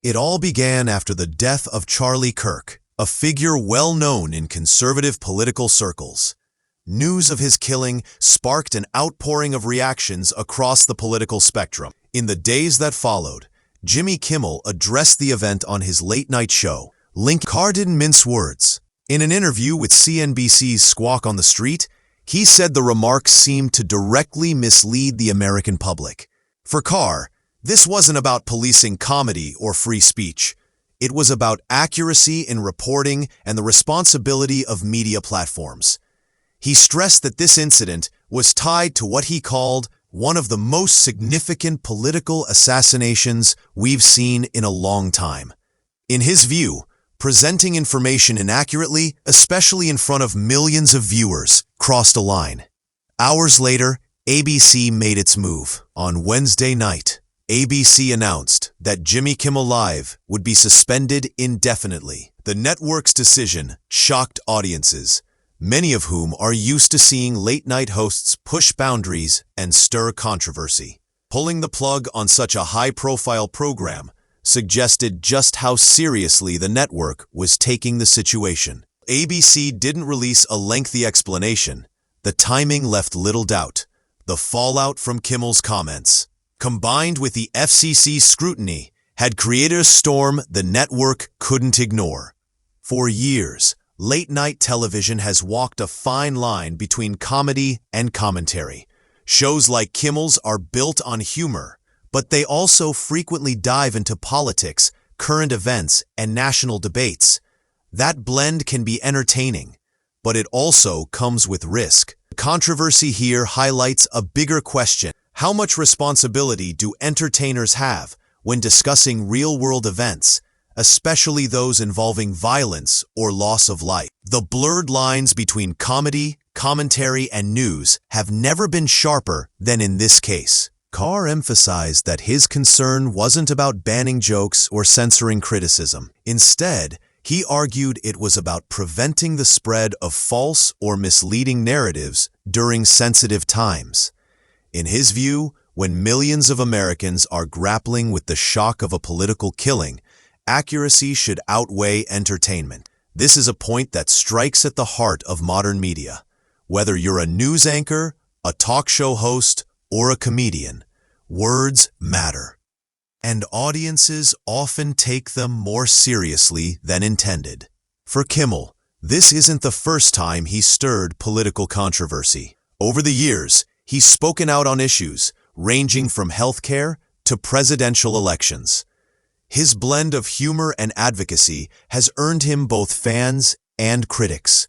It all began after the death of Charlie Kirk, a figure well known in conservative political circles. News of his killing sparked an outpouring of reactions across the political spectrum. In the days that followed, Jimmy Kimmel addressed the event on his late-night show. Carr didn't mince words. In an interview with CNBC's Squawk on the Street, he said the remarks seemed to directly mislead the American public. For Carr, this wasn't about policing comedy or free speech. It was about accuracy in reporting and the responsibility of media platforms. He stressed that this incident was tied to what he called one of the most significant political assassinations we've seen in a long time. In his view, presenting information inaccurately, especially in front of millions of viewers, crossed a line. Hours later, ABC made its move. On Wednesday night, ABC announced that Jimmy Kimmel Live would be suspended indefinitely. The network's decision shocked audiences, many of whom are used to seeing late-night hosts push boundaries and stir controversy. Pulling the plug on such a high-profile program suggested just how seriously the network was taking the situation. ABC didn't release a lengthy explanation. The timing left little doubt. The fallout from Kimmel's comments, combined with the FCC's scrutiny, had created a storm the network couldn't ignore. For years, late-night television has walked a fine line between comedy and commentary. Shows like Kimmel's are built on humor, but they also frequently dive into politics, current events, and national debates. That blend can be entertaining, but it also comes with risk. The controversy here highlights a bigger question. How much responsibility do entertainers have when discussing real-world events, especially those involving violence or loss of life? The blurred lines between comedy, commentary, and news have never been sharper than in this case. Carr emphasized that his concern wasn't about banning jokes or censoring criticism. Instead, he argued it was about preventing the spread of false or misleading narratives during sensitive times. In his view, when millions of Americans are grappling with the shock of a political killing, accuracy should outweigh entertainment. This is a point that strikes at the heart of modern media. Whether you're a news anchor, a talk show host, or a comedian, words matter. And audiences often take them more seriously than intended. For Kimmel, this isn't the first time he stirred political controversy. Over the years, he's spoken out on issues ranging from healthcare to presidential elections. His blend of humor and advocacy has earned him both fans and critics.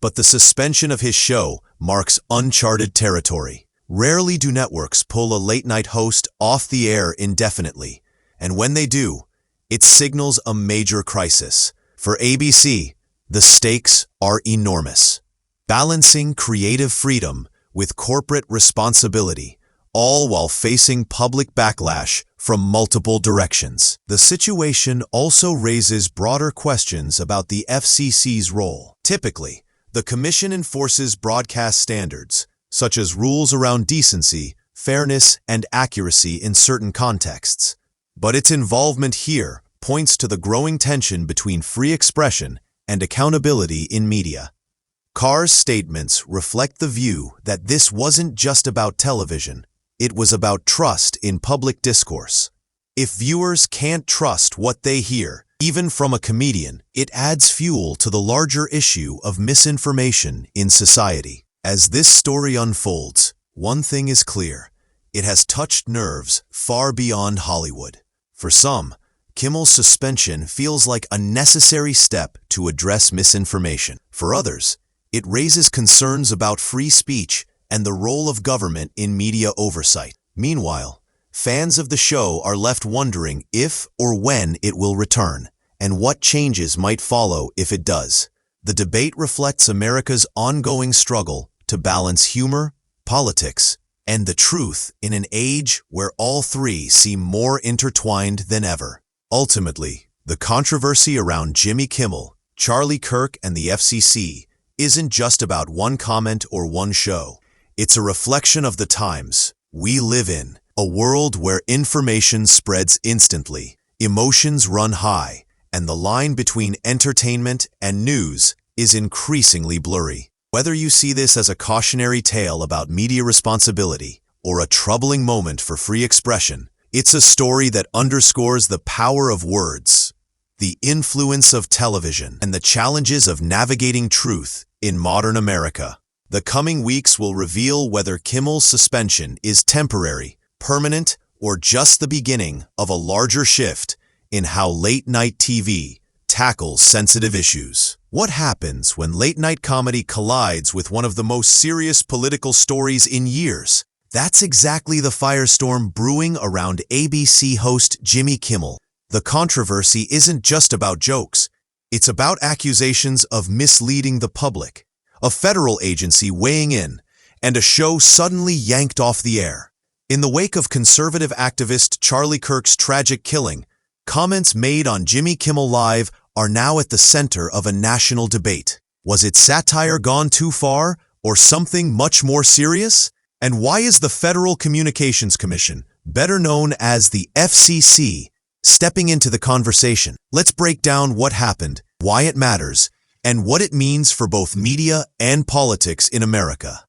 But the suspension of his show marks uncharted territory. Rarely do networks pull a late-night host off the air indefinitely, and when they do, it signals a major crisis. For ABC, the stakes are enormous. Balancing creative freedom with corporate responsibility, all while facing public backlash from multiple directions. The situation also raises broader questions about the FCC's role. Typically, the Commission enforces broadcast standards, such as rules around decency, fairness, and accuracy in certain contexts. But its involvement here points to the growing tension between free expression and accountability in media. Carr's statements reflect the view that this wasn't just about television, it was about trust in public discourse. If viewers can't trust what they hear, even from a comedian, it adds fuel to the larger issue of misinformation in society. As this story unfolds, one thing is clear. It has touched nerves far beyond Hollywood. For some, Kimmel's suspension feels like a necessary step to address misinformation. For others, it raises concerns about free speech and the role of government in media oversight. Meanwhile, fans of the show are left wondering if or when it will return, and what changes might follow if it does. The debate reflects America's ongoing struggle to balance humor, politics, and the truth in an age where all three seem more intertwined than ever. Ultimately, the controversy around Jimmy Kimmel, Charlie Kirk, and the FCC isn't just about one comment or one show. It's a reflection of the times we live in, a world where information spreads instantly, Emotions run high, and the line between entertainment and news is increasingly blurry. Whether you see this as a cautionary tale about media responsibility or a troubling moment for free expression, it's a story that underscores the power of words, the influence of television, and the challenges of navigating truth in modern America. The coming weeks will reveal whether Kimmel's suspension is temporary, permanent, or just the beginning of a larger shift in how late-night TV tackles sensitive issues. What happens when late-night comedy collides with one of the most serious political stories in years? That's exactly the firestorm brewing around ABC host Jimmy Kimmel. The controversy isn't just about jokes. It's about accusations of misleading the public, a federal agency weighing in, and a show suddenly yanked off the air. In the wake of conservative activist Charlie Kirk's tragic killing, comments made on Jimmy Kimmel Live are now at the center of a national debate. Was it satire gone too far, or something much more serious? And why is the Federal Communications Commission, better known as the FCC, stepping into the conversation? Let's break down what happened, why it matters, and what it means for both media and politics in America.